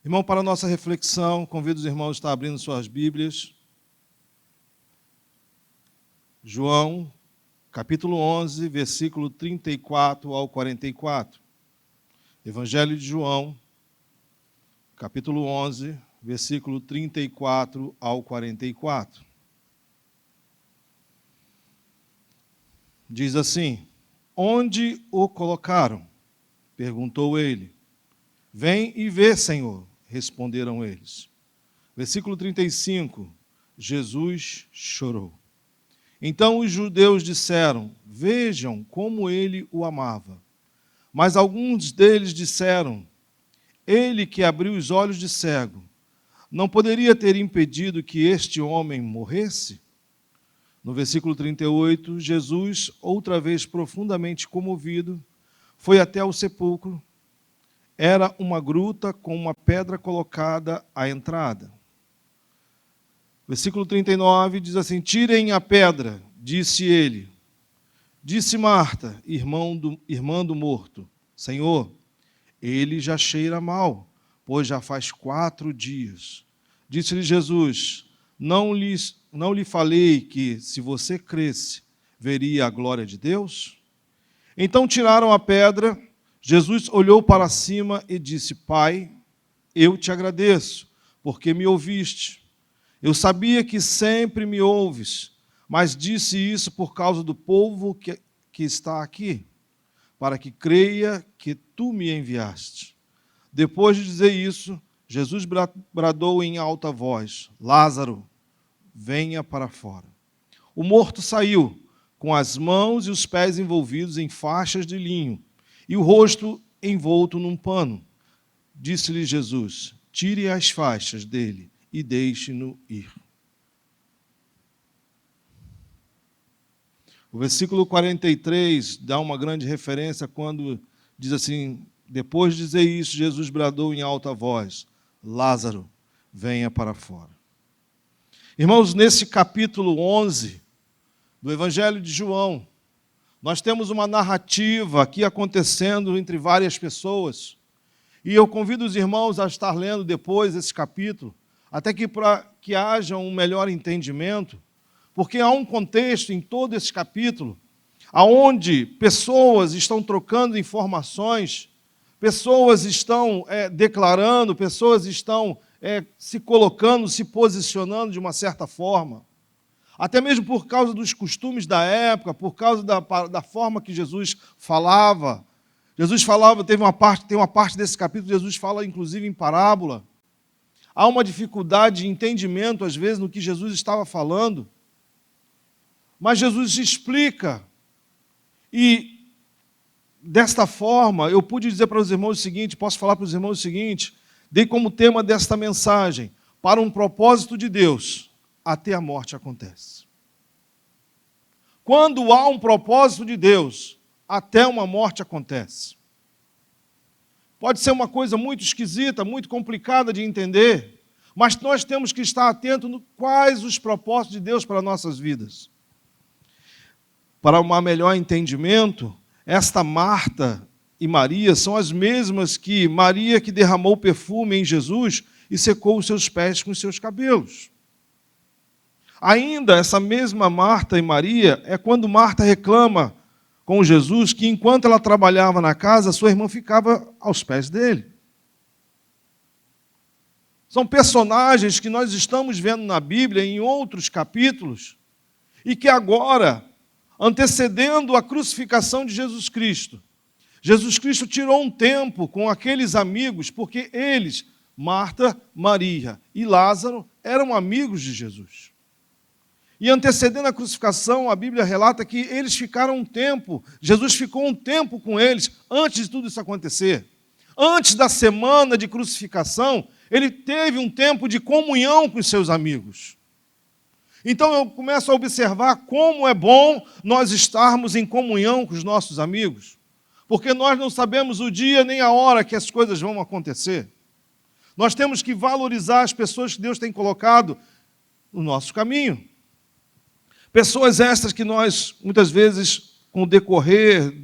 Irmão, para a nossa reflexão, convido os irmãos a estar abrindo suas Bíblias. João, capítulo 11, versículo 34 ao 44. Evangelho de João, capítulo 11, versículo 34 ao 44. Diz assim: Onde o colocaram? Perguntou ele. Vem e vê, Senhor, responderam eles. Versículo 35, Jesus chorou. Então os judeus disseram, vejam como ele o amava. Mas alguns deles disseram, ele que abriu os olhos de cego, não poderia ter impedido que este homem morresse? No versículo 38, Jesus, outra vez profundamente comovido, foi até o sepulcro. Era uma gruta com uma pedra colocada à entrada. Versículo 39 diz assim, tirem a pedra, disse ele. Disse Marta, irmã do morto, Senhor, ele já cheira mal, pois já faz 4 dias. Disse-lhe Jesus, não lhe falei que, se você cresce, veria a glória de Deus? Então tiraram a pedra. Jesus olhou para cima e disse, Pai, eu te agradeço, porque me ouviste. Eu sabia que sempre me ouves, mas disse isso por causa do povo que está aqui, para que creia que tu me enviaste. Depois de dizer isso, Jesus bradou em alta voz, Lázaro, venha para fora. O morto saiu, com as mãos e os pés envolvidos em faixas de linho, e o rosto envolto num pano. Disse-lhe Jesus, tire as faixas dele e deixe-no ir. O versículo 43 dá uma grande referência quando diz assim, depois de dizer isso, Jesus bradou em alta voz, Lázaro, venha para fora. Irmãos, nesse capítulo 11 do Evangelho de João, nós temos uma narrativa aqui acontecendo entre várias pessoas. E eu convido os irmãos a estar lendo depois esse capítulo, até que para que haja um melhor entendimento, porque há um contexto em todo esse capítulo, onde pessoas estão trocando informações, pessoas estão declarando, pessoas estão se colocando, se posicionando de uma certa forma. Até mesmo por causa dos costumes da época, por causa da forma que Jesus falava. Jesus falava, tem uma parte desse capítulo, Jesus fala inclusive em parábola. Há uma dificuldade de entendimento, às vezes, no que Jesus estava falando. Mas Jesus explica. E, desta forma, eu pude dizer para os irmãos o seguinte, posso falar para os irmãos o seguinte, dei como tema desta mensagem, para um propósito de Deus, até a morte acontece. Quando há um propósito de Deus, até uma morte acontece. Pode ser uma coisa muito esquisita, muito complicada de entender, mas nós temos que estar atentos no quais os propósitos de Deus para nossas vidas. Para um melhor entendimento, esta Marta e Maria são as mesmas que Maria que derramou perfume em Jesus e secou os seus pés com os seus cabelos. Ainda essa mesma Marta e Maria é quando Marta reclama com Jesus que enquanto ela trabalhava na casa, sua irmã ficava aos pés dele. São personagens que nós estamos vendo na Bíblia em outros capítulos e que agora, antecedendo a crucificação de Jesus Cristo tirou um tempo com aqueles amigos, porque eles, Marta, Maria e Lázaro, eram amigos de Jesus. E antecedendo a crucificação, a Bíblia relata que eles ficaram um tempo, Jesus ficou um tempo com eles, antes de tudo isso acontecer. Antes da semana de crucificação, ele teve um tempo de comunhão com os seus amigos. Então eu começo a observar como é bom nós estarmos em comunhão com os nossos amigos, porque nós não sabemos o dia nem a hora que as coisas vão acontecer. Nós temos que valorizar as pessoas que Deus tem colocado no nosso caminho. Pessoas estas que nós, muitas vezes, com o decorrer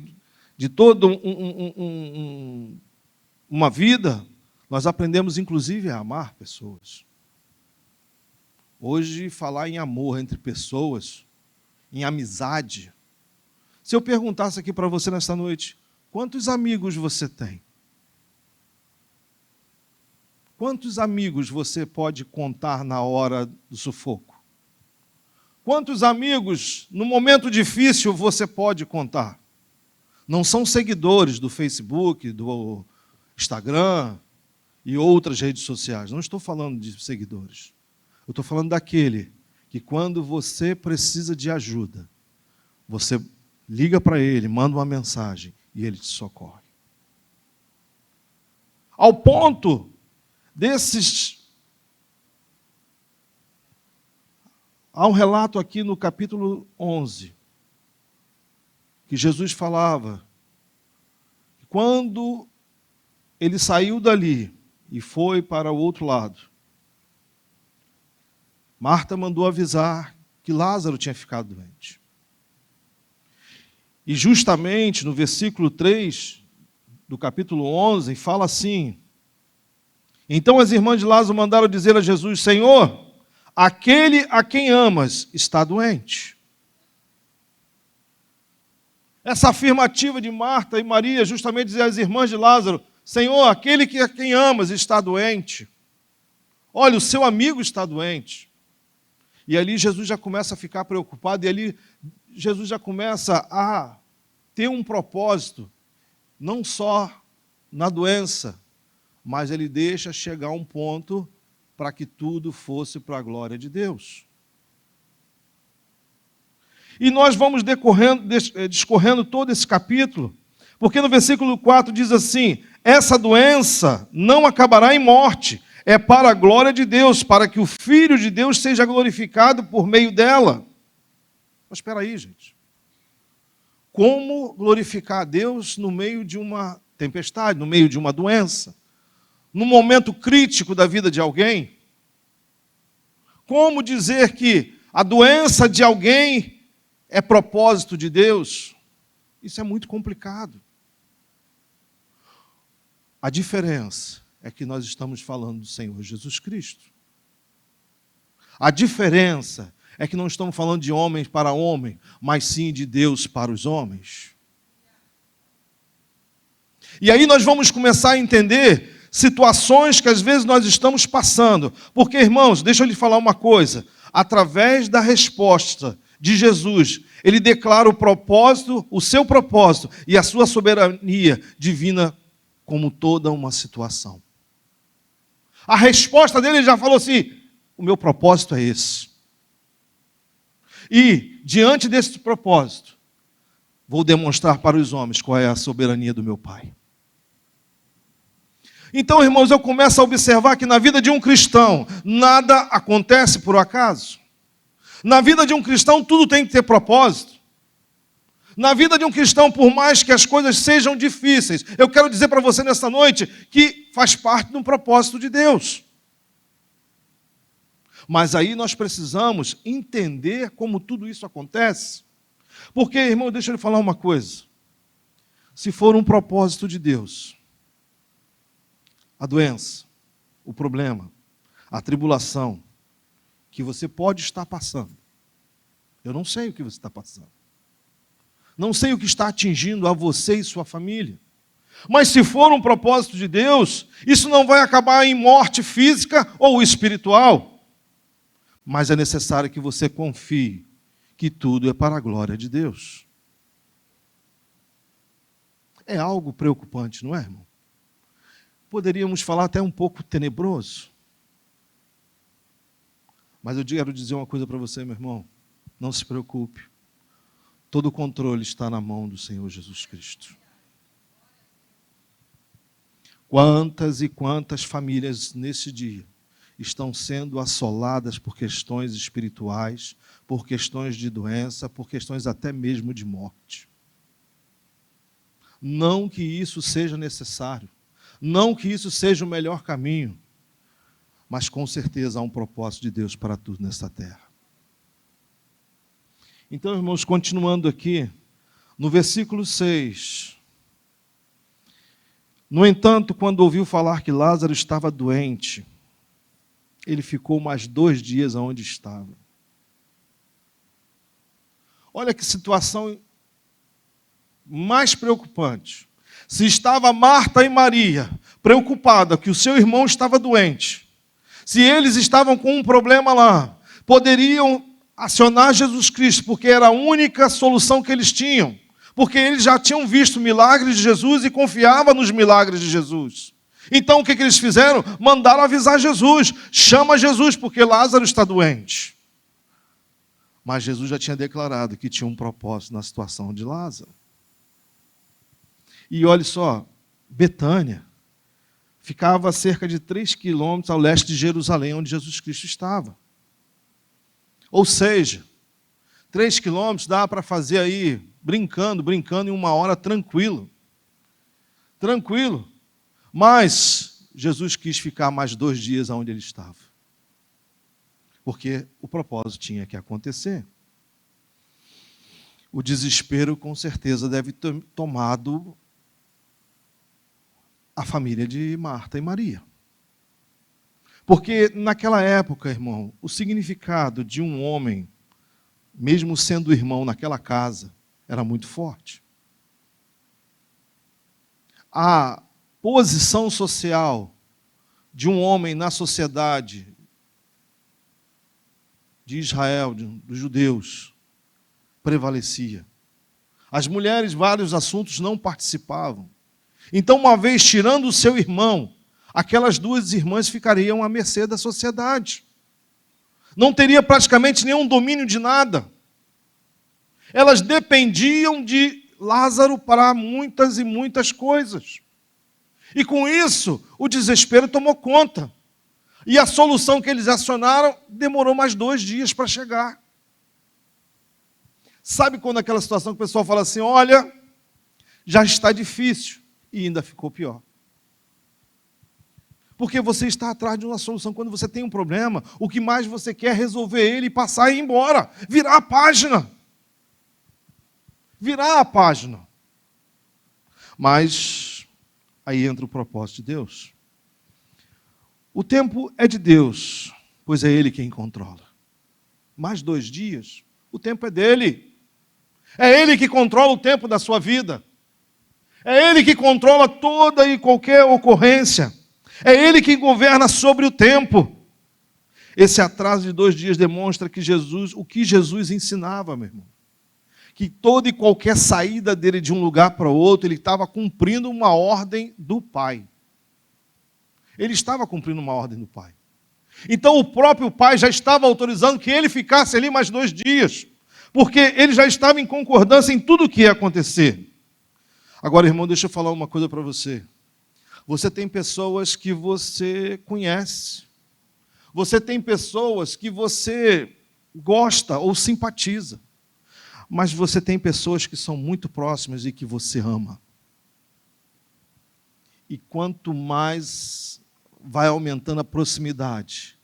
de toda uma vida, Nós aprendemos, inclusive, a amar pessoas. Hoje, falar em amor entre pessoas, em amizade. Se eu perguntasse aqui para você nesta noite, quantos amigos você tem? Quantos amigos você pode contar na hora do sufoco? Quantos amigos, no momento difícil, você pode contar? Não são seguidores do Facebook, do Instagram e outras redes sociais. Não estou falando de seguidores. Eu estou falando daquele que, quando você precisa de ajuda, você liga para ele, manda uma mensagem e ele te socorre. Ao ponto desses... Há um relato aqui no capítulo 11, que Jesus falava que quando ele saiu dali e foi para o outro lado, Marta mandou avisar que Lázaro tinha ficado doente. E justamente no versículo 3 do capítulo 11, fala assim: então as irmãs de Lázaro mandaram dizer a Jesus: Senhor, aquele a quem amas está doente. Essa afirmativa de Marta e Maria, justamente dizer às irmãs de Lázaro: Senhor, aquele a quem amas está doente. Olha, o seu amigo está doente. E ali Jesus já começa a ficar preocupado, e ali Jesus já começa a ter um propósito, não só na doença, mas ele deixa chegar a um ponto para que tudo fosse para a glória de Deus. E nós vamos discorrendo todo esse capítulo, porque no versículo 4 diz assim: essa doença não acabará em morte, é para a glória de Deus, para que o Filho de Deus seja glorificado por meio dela. Mas espera aí, gente. Como glorificar a Deus no meio de uma tempestade, no meio de uma doença? No momento crítico da vida de alguém? Como dizer que a doença de alguém é propósito de Deus? Isso é muito complicado. A diferença é que nós estamos falando do Senhor Jesus Cristo. A diferença é que não estamos falando de homem para homem, mas sim de Deus para os homens. E aí nós vamos começar a entender situações que às vezes nós estamos passando. Porque, irmãos, deixa eu lhe falar uma coisa. Através da resposta de Jesus, ele declara o propósito, o seu propósito e a sua soberania divina como toda uma situação. A resposta dele, ele já falou assim: o meu propósito é esse. E, diante desse propósito, vou demonstrar para os homens qual é a soberania do meu Pai. Então, irmãos, eu começo a observar que na vida de um cristão, nada acontece por acaso. Na vida de um cristão, tudo tem que ter propósito. Na vida de um cristão, por mais que as coisas sejam difíceis, eu quero dizer para você nesta noite que faz parte do propósito de Deus. Mas aí nós precisamos entender como tudo isso acontece. Porque, irmão, deixa eu lhe falar uma coisa. Se for um propósito de Deus, a doença, o problema, a tribulação que você pode estar passando, eu não sei o que você está passando. Não sei o que está atingindo a você e sua família. Mas se for um propósito de Deus, isso não vai acabar em morte física ou espiritual. Mas é necessário que você confie que tudo é para a glória de Deus. É algo preocupante, não é, irmão? Poderíamos falar até um pouco tenebroso. Mas eu quero dizer uma coisa para você, meu irmão. Não se preocupe. Todo o controle está na mão do Senhor Jesus Cristo. Quantas e quantas famílias nesse dia estão sendo assoladas por questões espirituais, por questões de doença, por questões até mesmo de morte. Não que isso seja necessário, não que isso seja o melhor caminho, mas com certeza há um propósito de Deus para tudo nesta terra. Então, irmãos, continuando aqui, no versículo 6, No entanto, quando ouviu falar que Lázaro estava doente, ele ficou mais 2 dias onde estava. Olha que situação mais preocupante. Se estava Marta e Maria preocupadas que o seu irmão estava doente, se eles estavam com um problema lá, poderiam acionar Jesus Cristo, porque era a única solução que eles tinham, porque eles já tinham visto milagres de Jesus e confiavam nos milagres de Jesus. Então o que eles fizeram? Mandaram avisar Jesus, chama Jesus, porque Lázaro está doente. Mas Jesus já tinha declarado que tinha um propósito na situação de Lázaro. E olha só, Betânia ficava a cerca de 3 quilômetros ao leste de Jerusalém, onde Jesus Cristo estava. Ou seja, 3 quilômetros dá para fazer aí, brincando em 1 hora, tranquilo. Tranquilo. Mas Jesus quis ficar mais 2 dias onde ele estava. Porque o propósito tinha que acontecer. O desespero, com certeza, deve ter tomado a família de Marta e Maria. Porque naquela época, irmão, o significado de um homem, mesmo sendo irmão naquela casa, era muito forte. A posição social de um homem na sociedade de Israel, dos judeus, prevalecia. As mulheres, vários assuntos não participavam. Então, uma vez tirando o seu irmão, aquelas 2 irmãs ficariam à mercê da sociedade. Não teria praticamente nenhum domínio de nada. Elas dependiam de Lázaro para muitas e muitas coisas. E com isso, o desespero tomou conta. E a solução que eles acionaram demorou mais 2 dias para chegar. Sabe quando aquela situação que o pessoal fala assim, olha, já está difícil, e ainda ficou pior. Porque você está atrás de uma solução. Quando você tem um problema, o que mais você quer é resolver ele, passar e ir embora. Virar a página. Virar a página. Mas aí entra o propósito de Deus. O tempo é de Deus, pois é Ele quem controla. Mais 2 dias, o tempo é dele. É Ele que controla o tempo da sua vida. É Ele que controla toda e qualquer ocorrência. É Ele que governa sobre o tempo. Esse atraso de 2 dias demonstra que o que Jesus ensinava, meu irmão. Que toda e qualquer saída dele de um lugar para o outro, ele estava cumprindo uma ordem do Pai. Ele estava cumprindo uma ordem do Pai. Então o próprio Pai já estava autorizando que ele ficasse ali mais 2 dias. Porque ele já estava em concordância em tudo o que ia acontecer. Agora, irmão, deixa eu falar uma coisa para você. Você tem pessoas que você conhece. Você tem pessoas que você gosta ou simpatiza. Mas você tem pessoas que são muito próximas e que você ama. E quanto mais vai aumentando a proximidade,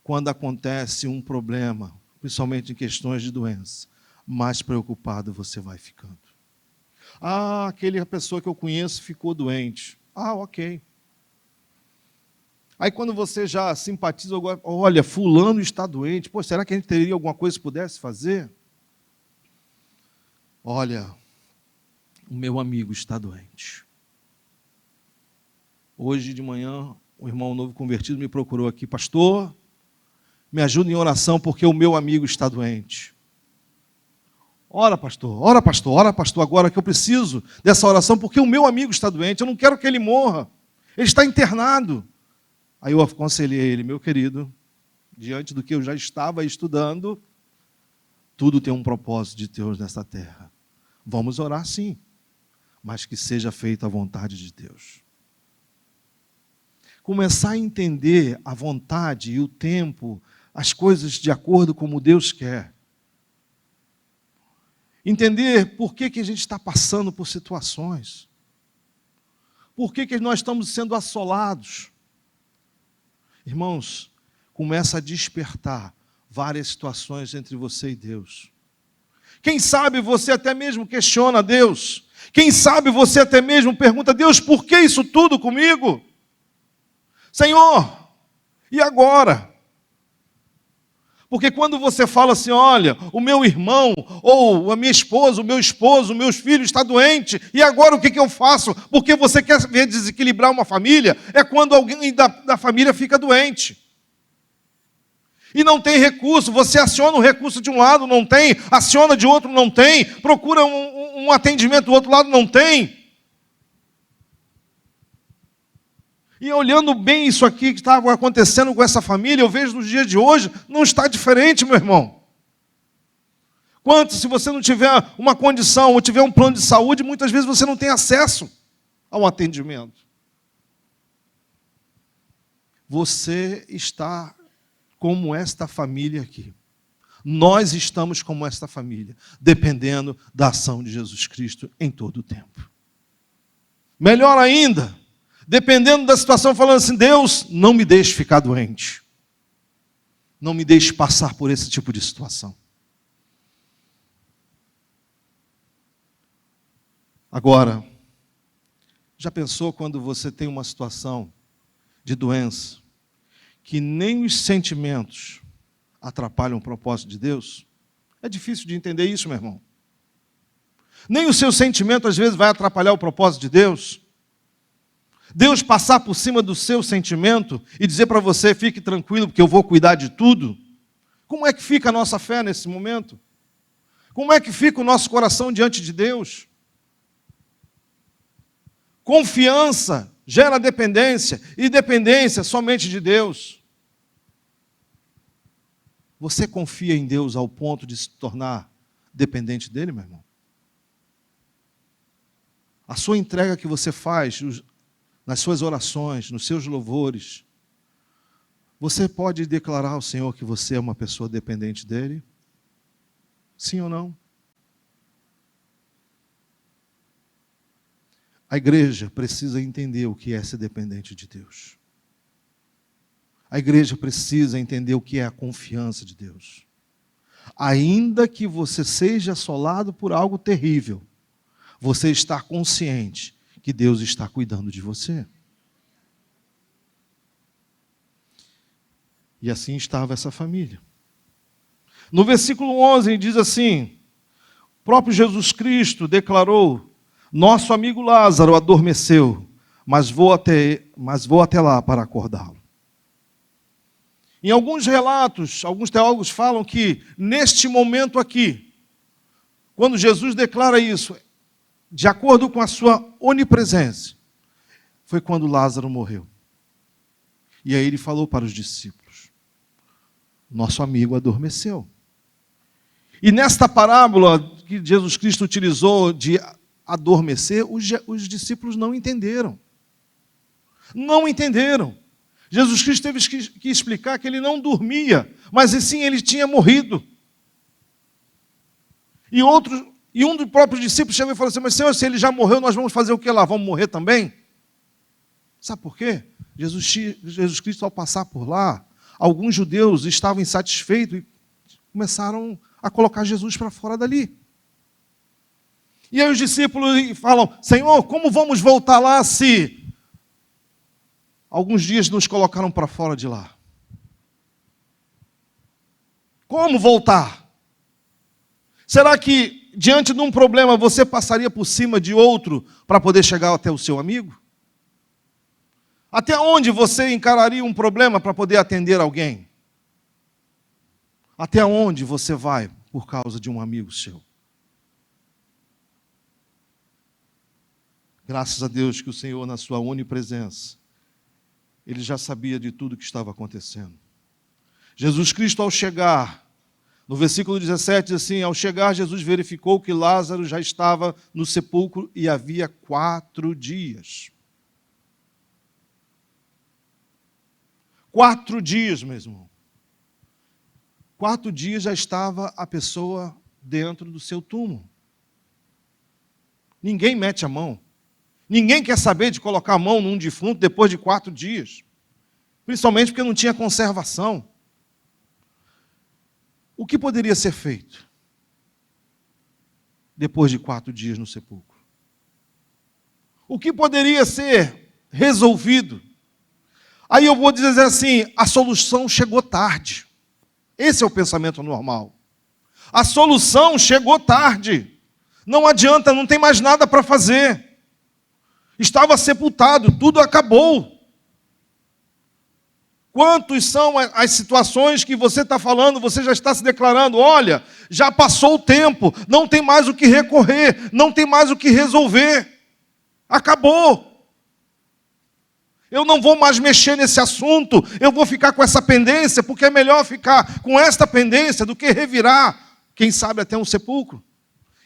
quando acontece um problema, principalmente em questões de doença, mais preocupado você vai ficando. Ah, aquela pessoa que eu conheço ficou doente. Ah, ok. Aí quando você já simpatiza, olha, fulano está doente, pô, será que a gente teria alguma coisa que pudesse fazer? Olha, o meu amigo está doente. Hoje de manhã, um irmão novo convertido me procurou aqui, pastor, me ajuda em oração porque o meu amigo está doente. Ora, pastor, ora, pastor, ora, pastor, agora que eu preciso dessa oração porque o meu amigo está doente, eu não quero que ele morra, ele está internado. Aí eu aconselhei ele, meu querido, diante do que eu já estava estudando, tudo tem um propósito de Deus nessa terra. Vamos orar sim, mas que seja feita a vontade de Deus. Começar a entender a vontade e o tempo, as coisas de acordo como Deus quer. Entender por que a gente está passando por situações. Por que nós estamos sendo assolados. Irmãos, começa a despertar várias situações entre você e Deus. Quem sabe você até mesmo questiona Deus. Quem sabe você até mesmo pergunta: Deus, por que isso tudo comigo? Senhor, e agora? Porque quando você fala assim: olha, o meu irmão, ou a minha esposa, o meu esposo, meus filhos está doente, e agora o que eu faço? Porque você quer ver desequilibrar uma família, é quando alguém da família fica doente. E não tem recurso, você aciona um recurso de um lado, não tem, aciona de outro, não tem, procura um atendimento do outro lado, não tem. E olhando bem isso aqui que estava acontecendo com essa família, eu vejo nos dias de hoje, não está diferente, meu irmão. Quanto se você não tiver uma condição ou tiver um plano de saúde, muitas vezes você não tem acesso ao atendimento. Você está como esta família aqui. Nós estamos como esta família, dependendo da ação de Jesus Cristo em todo o tempo. Melhor ainda, dependendo da situação, falando assim: Deus, não me deixe ficar doente. Não me deixe passar por esse tipo de situação. Agora, já pensou quando você tem uma situação de doença, que nem os sentimentos atrapalham o propósito de Deus? É difícil de entender isso, meu irmão. Nem o seu sentimento, às vezes, vai atrapalhar o propósito de Deus. Deus passar por cima do seu sentimento e dizer para você: fique tranquilo, porque eu vou cuidar de tudo. Como é que fica a nossa fé nesse momento? Como é que fica o nosso coração diante de Deus? Confiança gera dependência, e dependência somente de Deus. Você confia em Deus ao ponto de se tornar dependente dele, meu irmão? A sua entrega que você faz nas suas orações, nos seus louvores, você pode declarar ao Senhor que você é uma pessoa dependente dele? Sim ou não? A igreja precisa entender o que é ser dependente de Deus. A igreja precisa entender o que é a confiança de Deus. Ainda que você seja assolado por algo terrível, você está consciente que Deus está cuidando de você. E assim estava essa família. No versículo 11 diz assim: o próprio Jesus Cristo declarou: nosso amigo Lázaro adormeceu, mas vou até lá para acordá-lo. Em alguns relatos, alguns teólogos falam que neste momento aqui, quando Jesus declara isso, de acordo com a sua onipresença, foi quando Lázaro morreu. E aí ele falou para os discípulos: nosso amigo adormeceu. E nesta parábola que Jesus Cristo utilizou de adormecer, os discípulos não entenderam. Não entenderam. Jesus Cristo teve que explicar que ele não dormia, mas sim ele tinha morrido. E um dos próprios discípulos chegou e falou assim: mas Senhor, se ele já morreu, nós vamos fazer o que lá? Vamos morrer também? Sabe por quê? Jesus Cristo, ao passar por lá, alguns judeus estavam insatisfeitos e começaram a colocar Jesus para fora dali. E aí os discípulos falam: Senhor, como vamos voltar lá se alguns dias nos colocaram para fora de lá? Como voltar? Será que diante de um problema você passaria por cima de outro para poder chegar até o seu amigo? Até onde você encararia um problema para poder atender alguém? Até onde você vai por causa de um amigo seu? Graças a Deus que o Senhor, na sua onipresença, ele já sabia de tudo que estava acontecendo. Jesus Cristo, ao chegar, no versículo 17, diz assim: ao chegar, Jesus verificou que Lázaro já estava no sepulcro e havia 4 dias. 4 dias, meu irmão. 4 dias já estava a pessoa dentro do seu túmulo. Ninguém mete a mão. Ninguém quer saber de colocar a mão num defunto depois de 4 dias. Principalmente porque não tinha conservação. O que poderia ser feito? depois de 4 dias no sepulcro? O que poderia ser resolvido? Aí eu vou dizer assim, a solução chegou tarde. Esse é o pensamento normal. A solução chegou tarde. Não adianta, não tem mais nada para fazer. Estava sepultado, tudo acabou. Quantas são as situações que você está falando, você já está se declarando, olha, já passou o tempo, não tem mais o que recorrer, não tem mais o que resolver. Acabou. Eu não vou mais mexer nesse assunto, eu vou ficar com essa pendência, porque é melhor ficar com esta pendência do que revirar, quem sabe até um sepulcro.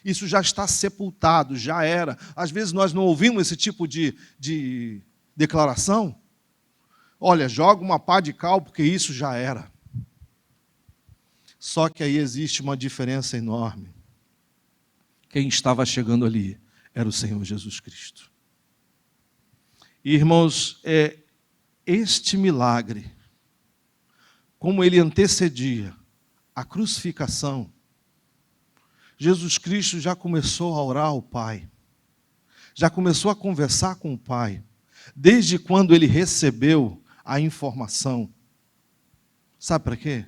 Isso já está sepultado, já era. Às vezes nós não ouvimos esse tipo de declaração. Olha, joga uma pá de cal, porque isso já era. Só que aí existe uma diferença enorme. Quem estava chegando ali era o Senhor Jesus Cristo. Irmãos, este milagre, como ele antecedia a crucificação, Jesus Cristo já começou a orar ao Pai, já começou a conversar com o Pai, desde quando ele recebeu a informação. Sabe para quê?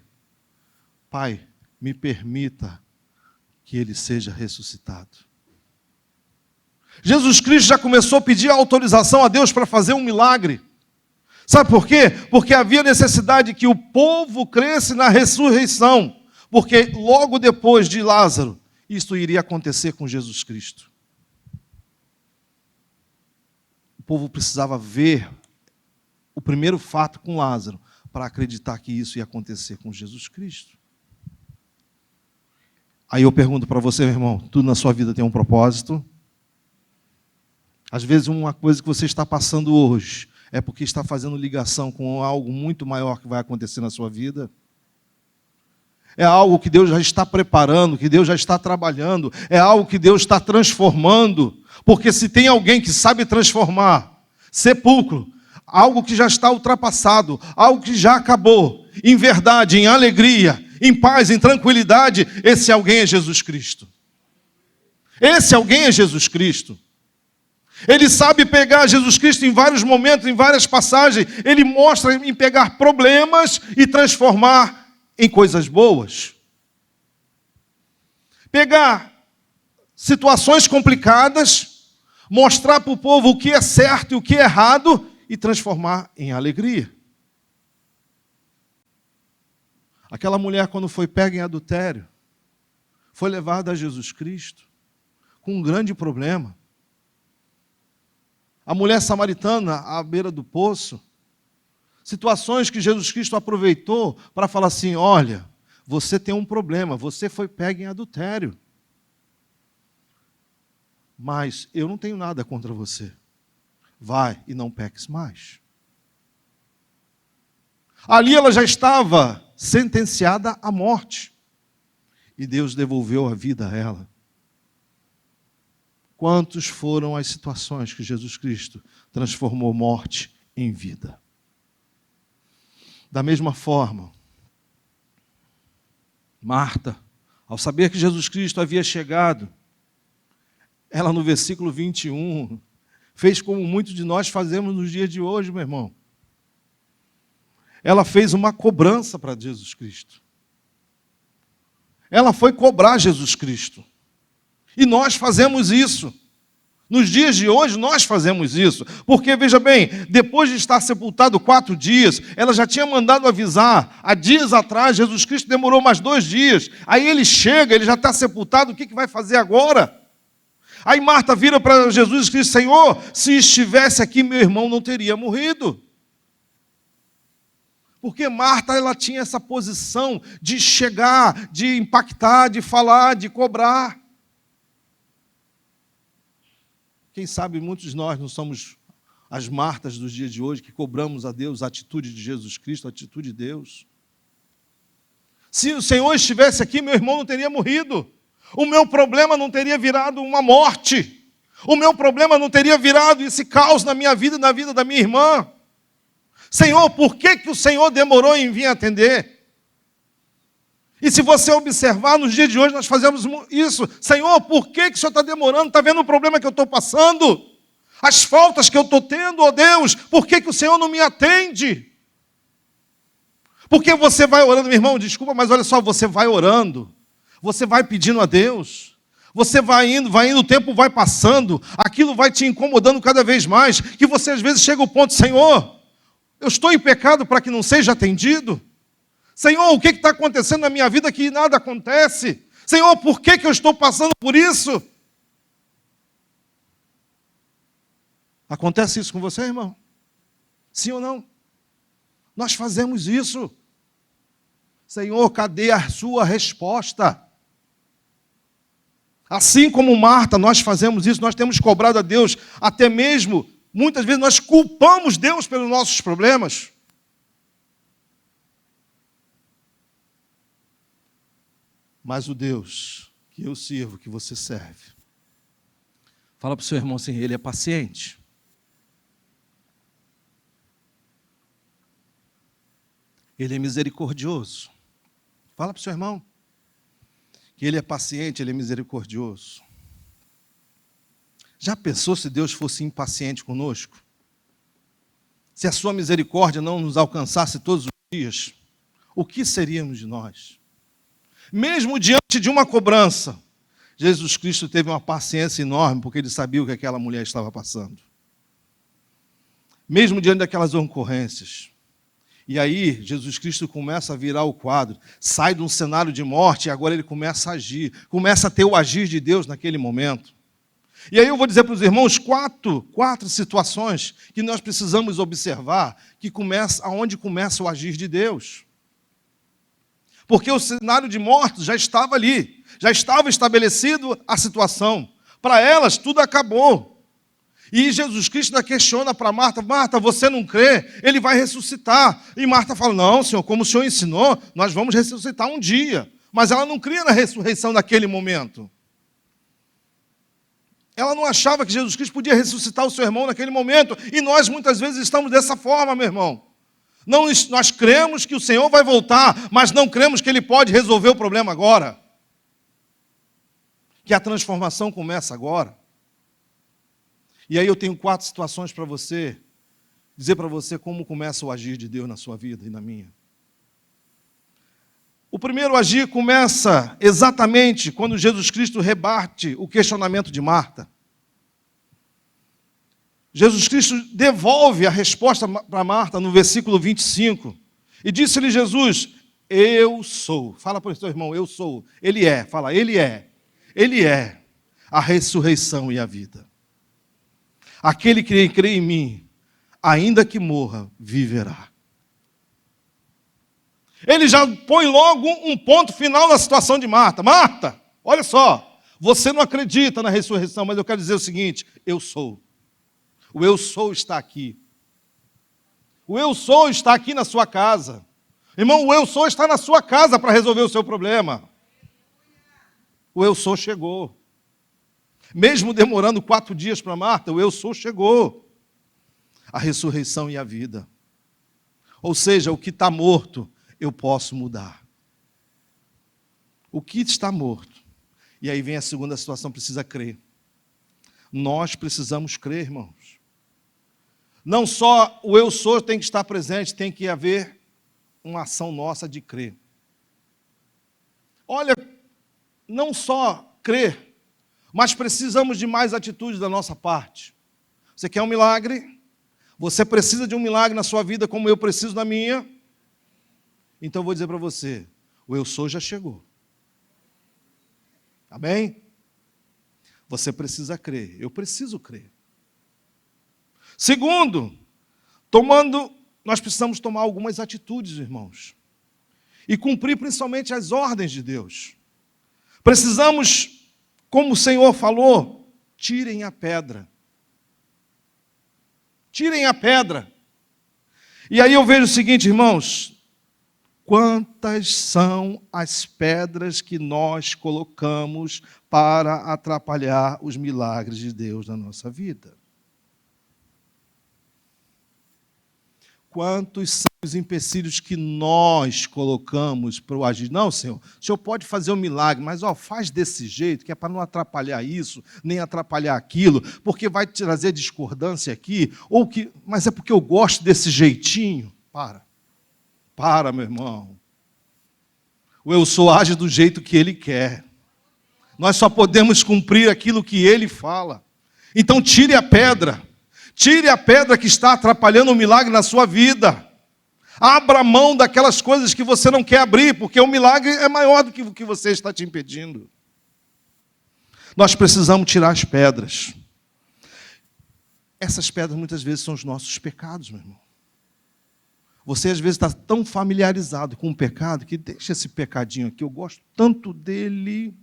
Pai, me permita que ele seja ressuscitado. Jesus Cristo já começou a pedir autorização a Deus para fazer um milagre. Sabe por quê? Porque havia necessidade que o povo cresce na ressurreição. Porque logo depois de Lázaro, isto iria acontecer com Jesus Cristo. O povo precisava ver o primeiro fato com Lázaro para acreditar que isso ia acontecer com Jesus Cristo. Aí eu pergunto para você, meu irmão, tudo na sua vida tem um propósito? Às vezes uma coisa que você está passando hoje é porque está fazendo ligação com algo muito maior que vai acontecer na sua vida. É algo que Deus já está preparando, que Deus já está trabalhando, é algo que Deus está transformando, porque se tem alguém que sabe transformar sepulcro, algo que já está ultrapassado, algo que já acabou, em verdade, em alegria, em paz, em tranquilidade, esse alguém é Jesus Cristo. Esse alguém é Jesus Cristo. Ele sabe pegar Jesus Cristo em vários momentos, em várias passagens. Ele mostra em pegar problemas e transformar em coisas boas. Pegar situações complicadas, mostrar para o povo o que é certo e o que é errado e transformar em alegria. Aquela mulher, quando foi pega em adultério, foi levada a Jesus Cristo com um grande problema. A mulher samaritana à beira do poço, situações que Jesus Cristo aproveitou para falar assim, olha, você tem um problema, você foi pega em adultério. Mas eu não tenho nada contra você. Vai e não peques mais. Ali ela já estava sentenciada à morte. E Deus devolveu a vida a ela. Quantas foram as situações que Jesus Cristo transformou morte em vida? Da mesma forma, Marta, ao saber que Jesus Cristo havia chegado, ela no versículo 21, fez como muitos de nós fazemos nos dias de hoje, meu irmão. Ela fez uma cobrança para Jesus Cristo. Ela foi cobrar Jesus Cristo. E nós fazemos isso. Nos dias de hoje, nós fazemos isso. Porque, veja bem, depois de estar sepultado 4 dias, ela já tinha mandado avisar. Há dias atrás, Jesus Cristo demorou mais 2 dias. Aí ele chega, ele já está sepultado, o que vai fazer agora? Aí Marta vira para Jesus e diz, Senhor, se estivesse aqui, meu irmão não teria morrido. Porque Marta, ela tinha essa posição de chegar, de impactar, de falar, de cobrar. Quem sabe muitos de nós não somos as Martas dos dias de hoje que cobramos a Deus a atitude de Jesus Cristo, a atitude de Deus. Se o Senhor estivesse aqui, meu irmão não teria morrido. O meu problema não teria virado uma morte. O meu problema não teria virado esse caos na minha vida e na vida da minha irmã. Senhor, por que o Senhor demorou em vir atender? E se você observar, nos dias de hoje nós fazemos isso. Senhor, por que o Senhor está demorando? Está vendo o problema que eu estou passando? As faltas que eu estou tendo, ó Deus, por que o Senhor não me atende? Porque você vai orando, meu irmão, desculpa, mas olha só, você vai orando, você vai pedindo a Deus, você vai indo, o tempo vai passando, aquilo vai te incomodando cada vez mais, que você às vezes chega ao ponto, Senhor, eu estou em pecado para que não seja atendido? Senhor, o que está acontecendo na minha vida que nada acontece? Senhor, por que eu estou passando por isso? Acontece isso com você, irmão? Sim ou não? Nós fazemos isso. Senhor, cadê a sua resposta? Assim como Marta, nós fazemos isso, nós temos cobrado a Deus, até mesmo, muitas vezes nós culpamos Deus pelos nossos problemas. Mas o Deus que eu sirvo, que você serve, fala para o seu irmão assim, ele é paciente. Ele é misericordioso. Fala para o seu irmão que ele é paciente, ele é misericordioso. Já pensou se Deus fosse impaciente conosco? Se a sua misericórdia não nos alcançasse todos os dias, o que seríamos de nós? Mesmo diante de uma cobrança, Jesus Cristo teve uma paciência enorme, porque ele sabia o que aquela mulher estava passando. Mesmo diante daquelas ocorrências. E aí, Jesus Cristo começa a virar o quadro, sai de um cenário de morte e agora ele começa a agir, começa a ter o agir de Deus naquele momento. E aí eu vou dizer para os irmãos quatro situações que nós precisamos observar, aonde começa o agir de Deus. Porque o cenário de mortos já estava ali, já estava estabelecido a situação. Para elas, tudo acabou. E Jesus Cristo ainda questiona para Marta, Marta, você não crê? Ele vai ressuscitar. E Marta fala, não, Senhor, como o Senhor ensinou, nós vamos ressuscitar um dia. Mas ela não cria na ressurreição naquele momento. Ela não achava que Jesus Cristo podia ressuscitar o seu irmão naquele momento. E nós muitas vezes estamos dessa forma, meu irmão. Não, nós cremos que o Senhor vai voltar, mas não cremos que Ele pode resolver o problema agora. Que a transformação começa agora. E aí eu tenho 4 situações para você, dizer para você como começa o agir de Deus na sua vida e na minha. O primeiro agir começa exatamente quando Jesus Cristo rebate o questionamento de Marta. Jesus Cristo devolve a resposta para Marta no versículo 25. E disse-lhe Jesus, eu sou. Fala para o seu irmão, eu sou. Ele é. Fala, ele é. Ele é a ressurreição e a vida. Aquele que crê em mim, ainda que morra, viverá. Ele já põe logo um ponto final na situação de Marta. Marta, olha só, você não acredita na ressurreição, mas eu quero dizer o seguinte, eu sou. O eu sou está aqui. O eu sou está aqui na sua casa. Irmão, o eu sou está na sua casa para resolver o seu problema. O eu sou chegou. Mesmo demorando 4 dias para Marta, o eu sou chegou. A ressurreição e a vida. Ou seja, o que está morto, eu posso mudar. O que está morto. E aí vem a segunda situação, precisa crer. Nós precisamos crer, irmãos. Não só o eu sou tem que estar presente, tem que haver uma ação nossa de crer. Olha, não só crer, mas precisamos de mais atitudes da nossa parte. Você quer um milagre? Você precisa de um milagre na sua vida como eu preciso na minha? Então eu vou dizer para você, o eu sou já chegou. Amém? Você precisa crer, eu preciso crer. Segundo, nós precisamos tomar algumas atitudes, irmãos. E cumprir principalmente as ordens de Deus. Precisamos, como o Senhor falou, tirem a pedra. Tirem a pedra. E aí eu vejo o seguinte, irmãos, quantas são as pedras que nós colocamos para atrapalhar os milagres de Deus na nossa vida? Quantos são os empecilhos que nós colocamos para o agir? Não, Senhor, o Senhor pode fazer um milagre, mas faz desse jeito, que é para não atrapalhar isso, nem atrapalhar aquilo, porque vai trazer discordância aqui, mas é porque eu gosto desse jeitinho. Para, meu irmão. O eu sou age do jeito que ele quer. Nós só podemos cumprir aquilo que ele fala. Então tire a pedra. Tire a pedra que está atrapalhando o milagre na sua vida. Abra mão daquelas coisas que você não quer abrir, porque o milagre é maior do que o que você está te impedindo. Nós precisamos tirar as pedras. Essas pedras muitas vezes são os nossos pecados, meu irmão. Você às vezes está tão familiarizado com o pecado que deixa esse pecadinho aqui, eu gosto tanto dele,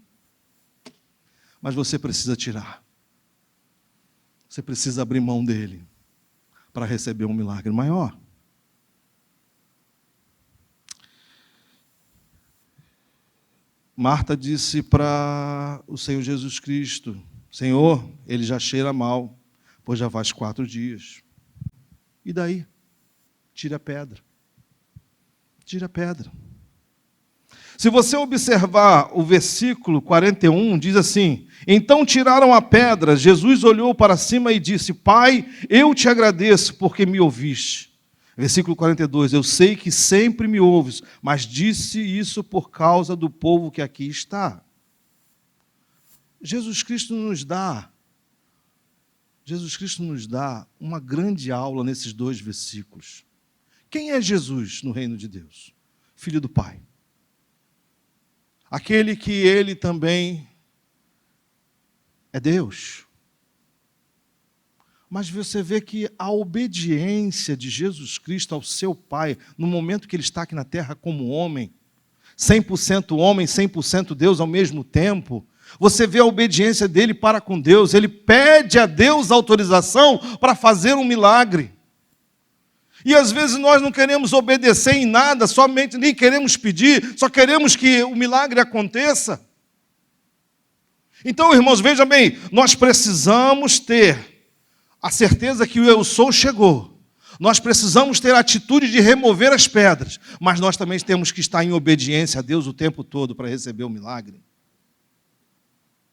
mas você precisa tirar. Você precisa abrir mão dele para receber um milagre maior. Marta disse para o Senhor Jesus Cristo: Senhor, ele já cheira mal, pois já faz 4 dias. E daí? Tira a pedra. Tira a pedra. Se você observar o versículo 41, diz assim: então tiraram a pedra, Jesus olhou para cima e disse: Pai, eu te agradeço porque me ouviste. Versículo 42, eu sei que sempre me ouves, mas disse isso por causa do povo que aqui está. Jesus Cristo nos dá uma grande aula nesses 2 versículos. Quem é Jesus no reino de Deus? Filho do Pai. Aquele que ele também é Deus. Mas você vê que a obediência de Jesus Cristo ao seu Pai, no momento que ele está aqui na terra como homem, 100% homem, 100% Deus ao mesmo tempo, você vê a obediência dele para com Deus. Ele pede a Deus autorização para fazer um milagre. E às vezes nós não queremos obedecer em nada, somente nem queremos pedir, só queremos que o milagre aconteça. Então, irmãos, veja bem, nós precisamos ter a certeza que o eu sou chegou. Nós precisamos ter a atitude de remover as pedras, mas nós também temos que estar em obediência a Deus o tempo todo para receber o milagre.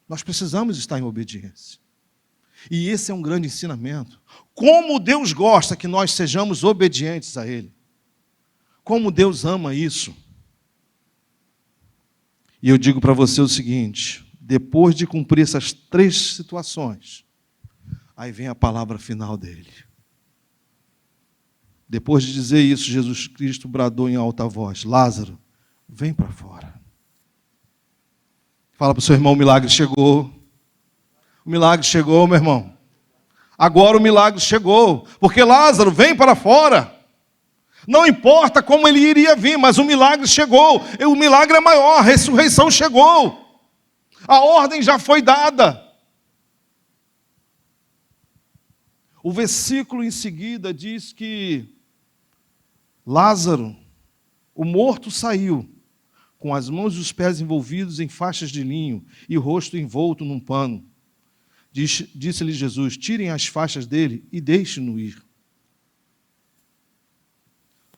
Nós precisamos estar em obediência. E esse é um grande ensinamento. Como Deus gosta que nós sejamos obedientes a Ele. Como Deus ama isso. E eu digo para você o seguinte: depois de cumprir essas 3 situações, aí vem a palavra final dele. Depois de dizer isso, Jesus Cristo bradou em alta voz: Lázaro, vem para fora. Fala para o seu irmão: o milagre chegou. O milagre chegou, meu irmão. Agora o milagre chegou, porque Lázaro vem para fora. Não importa como ele iria vir, mas o milagre chegou. O milagre é maior, a ressurreição chegou. A ordem já foi dada. O versículo em seguida diz que Lázaro, o morto, saiu, com as mãos e os pés envolvidos em faixas de linho e o rosto envolto num pano. Disse-lhe Jesus: tirem as faixas dele e deixem-no ir.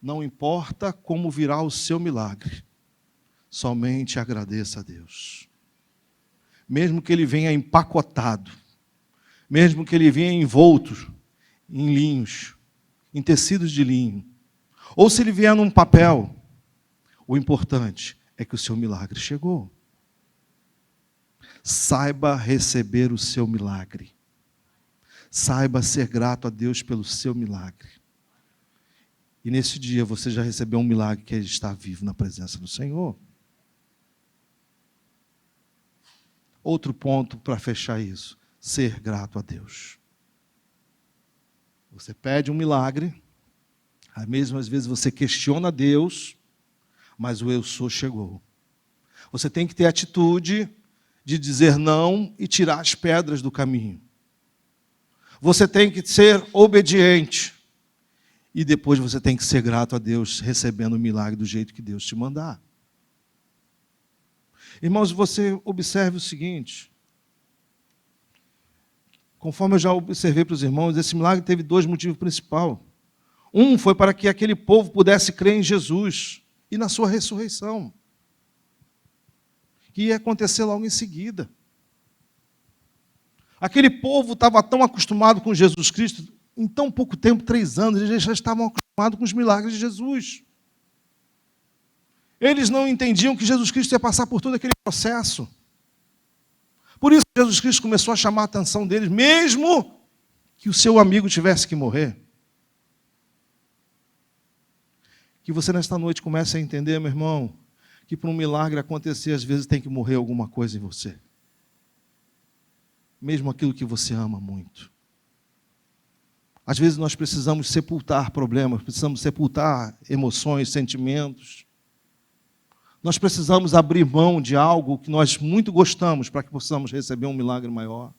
Não importa como virá o seu milagre, somente agradeça a Deus. Mesmo que ele venha empacotado, mesmo que ele venha envolto em linhos, em tecidos de linho, ou se ele vier num papel, o importante é que o seu milagre chegou. Saiba receber o seu milagre. Saiba ser grato a Deus pelo seu milagre. E nesse dia você já recebeu um milagre, que é estar vivo na presença do Senhor. Outro ponto para fechar isso: ser grato a Deus. Você pede um milagre, às mesmas vezes você questiona Deus, mas o eu sou chegou. Você tem que ter atitude de dizer não e tirar as pedras do caminho. Você tem que ser obediente. E depois você tem que ser grato a Deus, recebendo o milagre do jeito que Deus te mandar. Irmãos, você observe o seguinte. Conforme eu já observei para os irmãos, esse milagre teve 2 motivos principais. Um foi para que aquele povo pudesse crer em Jesus e na sua ressurreição, que ia acontecer logo em seguida. Aquele povo estava tão acostumado com Jesus Cristo, em tão pouco tempo, 3 anos, eles já estavam acostumados com os milagres de Jesus. Eles não entendiam que Jesus Cristo ia passar por todo aquele processo. Por isso Jesus Cristo começou a chamar a atenção deles, mesmo que o seu amigo tivesse que morrer. Que você nesta noite comece a entender, meu irmão, que para um milagre acontecer, às vezes tem que morrer alguma coisa em você. Mesmo aquilo que você ama muito. Às vezes nós precisamos sepultar problemas, precisamos sepultar emoções, sentimentos. Nós precisamos abrir mão de algo que nós muito gostamos para que possamos receber um milagre maior.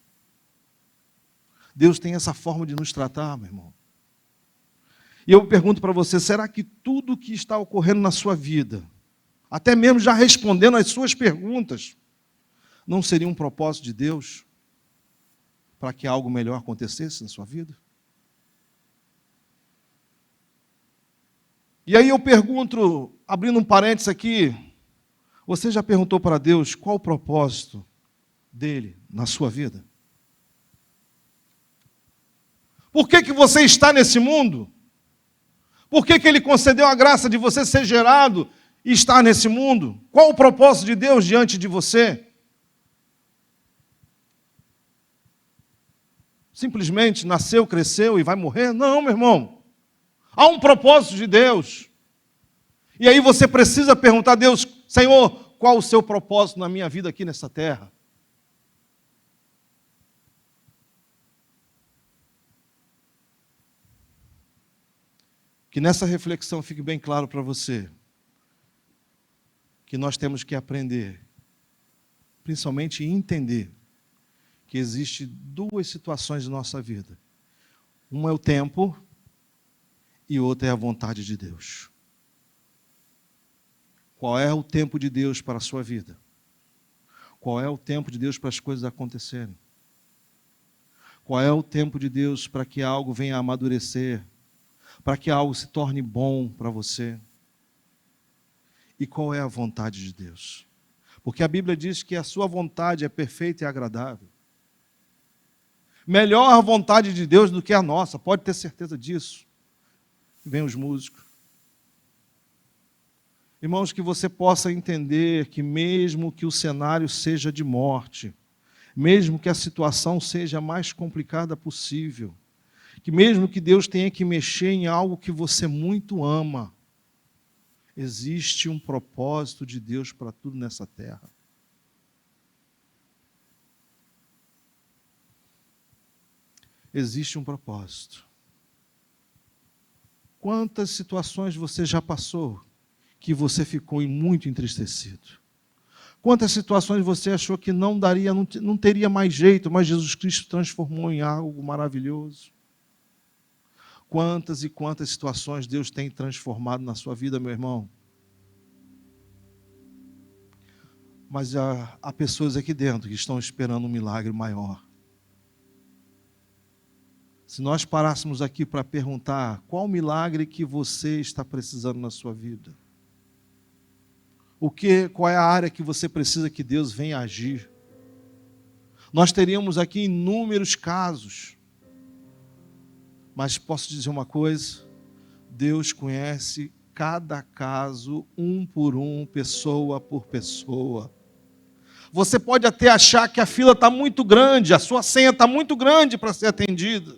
Deus tem essa forma de nos tratar, meu irmão. E eu pergunto para você, será que tudo o que está ocorrendo na sua vida, até mesmo já respondendo às suas perguntas, não seria um propósito de Deus para que algo melhor acontecesse na sua vida? E aí eu pergunto, abrindo um parênteses aqui, você já perguntou para Deus qual o propósito dele na sua vida? Por que você está nesse mundo? Por que ele concedeu a graça de você ser gerado e estar nesse mundo? Qual o propósito de Deus diante de você? Simplesmente nasceu, cresceu e vai morrer? Não, meu irmão. Há um propósito de Deus. E aí você precisa perguntar a Deus, Senhor, qual o seu propósito na minha vida aqui nessa terra? Que nessa reflexão fique bem claro para você que nós temos que aprender, principalmente entender, que existem 2 situações de nossa vida. Uma é o tempo e outra é a vontade de Deus. Qual é o tempo de Deus para a sua vida? Qual é o tempo de Deus para as coisas acontecerem? Qual é o tempo de Deus para que algo venha a amadurecer? Para que algo se torne bom para você? E qual é a vontade de Deus? Porque a Bíblia diz que a sua vontade é perfeita e agradável. Melhor a vontade de Deus do que a nossa, pode ter certeza disso. Vem os músicos. Irmãos, que você possa entender que mesmo que o cenário seja de morte, mesmo que a situação seja a mais complicada possível, que mesmo que Deus tenha que mexer em algo que você muito ama, existe um propósito de Deus para tudo nessa terra. Existe um propósito. Quantas situações você já passou que você ficou muito entristecido? Quantas situações você achou que não daria, não teria mais jeito, mas Jesus Cristo transformou em algo maravilhoso? Quantas e quantas situações Deus tem transformado na sua vida, meu irmão? Mas há pessoas aqui dentro que estão esperando um milagre maior. Se nós parássemos aqui para perguntar qual milagre que você está precisando na sua vida? Qual é a área que você precisa que Deus venha agir? Nós teríamos aqui inúmeros casos. Mas posso dizer uma coisa? Deus conhece cada caso, um por um, pessoa por pessoa. Você pode até achar que a fila está muito grande, a sua senha está muito grande para ser atendida.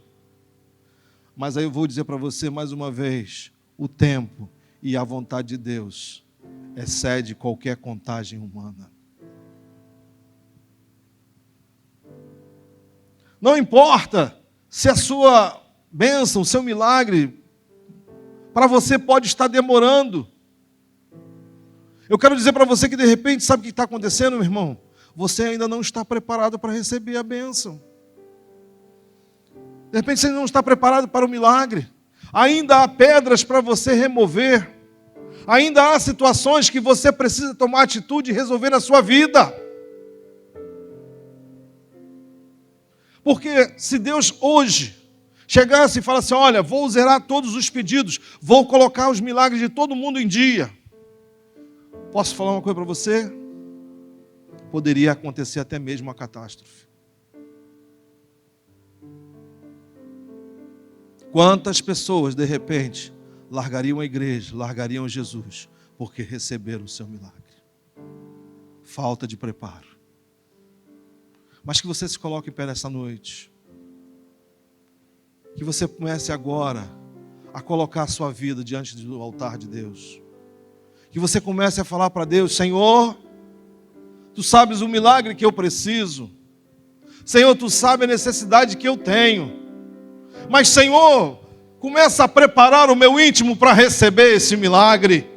Mas aí eu vou dizer para você mais uma vez, o tempo e a vontade de Deus excede qualquer contagem humana. Não importa se a sua bênção, o seu milagre, para você pode estar demorando. Eu quero dizer para você que de repente, sabe o que está acontecendo, meu irmão? Você ainda não está preparado para receber a bênção. De repente você não está preparado para o milagre. Ainda há pedras para você remover. Ainda há situações que você precisa tomar atitude e resolver na sua vida. Porque se Deus hoje chegasse e falasse: olha, vou zerar todos os pedidos, vou colocar os milagres de todo mundo em dia. Posso falar uma coisa para você? Poderia acontecer até mesmo uma catástrofe. Quantas pessoas, de repente, largariam a igreja, largariam Jesus, porque receberam o seu milagre? Falta de preparo. Mas que você se coloque em pé nessa noite. Que você comece agora a colocar a sua vida diante do altar de Deus. Que você comece a falar para Deus: Senhor, Tu sabes o milagre que eu preciso. Senhor, Tu sabes a necessidade que eu tenho. Mas, Senhor, começa a preparar o meu íntimo para receber esse milagre.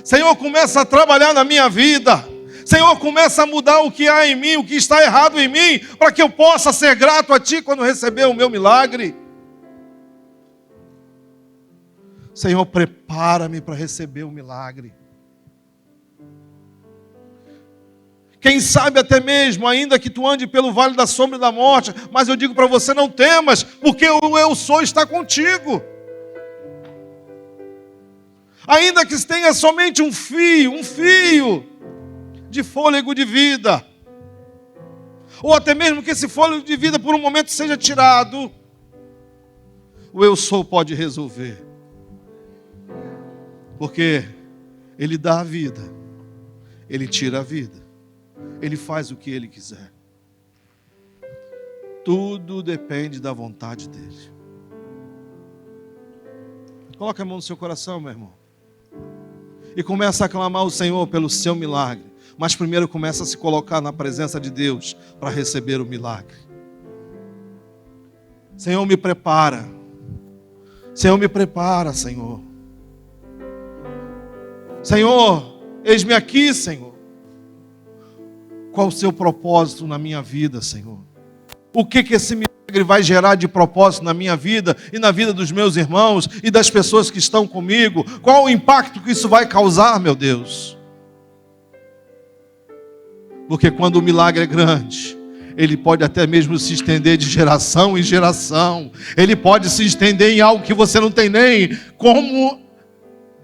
Senhor, começa a trabalhar na minha vida. Senhor, começa a mudar o que há em mim, o que está errado em mim, para que eu possa ser grato a Ti quando receber o meu milagre. Senhor, prepara-me para receber o milagre. Quem sabe até mesmo, ainda que tu ande pelo vale da sombra e da morte, mas eu digo para você: não temas, porque o eu sou está contigo. Ainda que tenha somente um fio de fôlego de vida, ou até mesmo que esse fôlego de vida por um momento seja tirado, o eu sou pode resolver. Porque Ele dá a vida, Ele tira a vida, Ele faz o que Ele quiser. Tudo depende da vontade dEle. Coloca a mão no seu coração, meu irmão, e começa a clamar ao Senhor pelo seu milagre. Mas primeiro começa a se colocar na presença de Deus para receber o milagre. Senhor, me prepara. Senhor, me prepara, Senhor. Senhor, eis-me aqui, Senhor. Qual o seu propósito na minha vida, Senhor? O que esse milagre vai gerar de propósito na minha vida e na vida dos meus irmãos e das pessoas que estão comigo? Qual o impacto que isso vai causar, meu Deus? Porque quando o milagre é grande, ele pode até mesmo se estender de geração em geração. Ele pode se estender em algo que você não tem nem como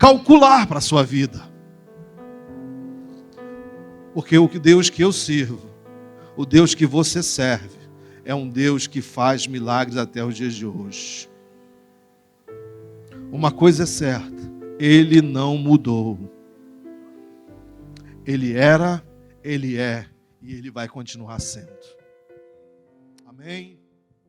calcular para a sua vida. Porque o Deus que eu sirvo, o Deus que você serve, é um Deus que faz milagres até os dias de hoje. Uma coisa é certa: Ele não mudou. Ele era, Ele é e Ele vai continuar sendo. Amém?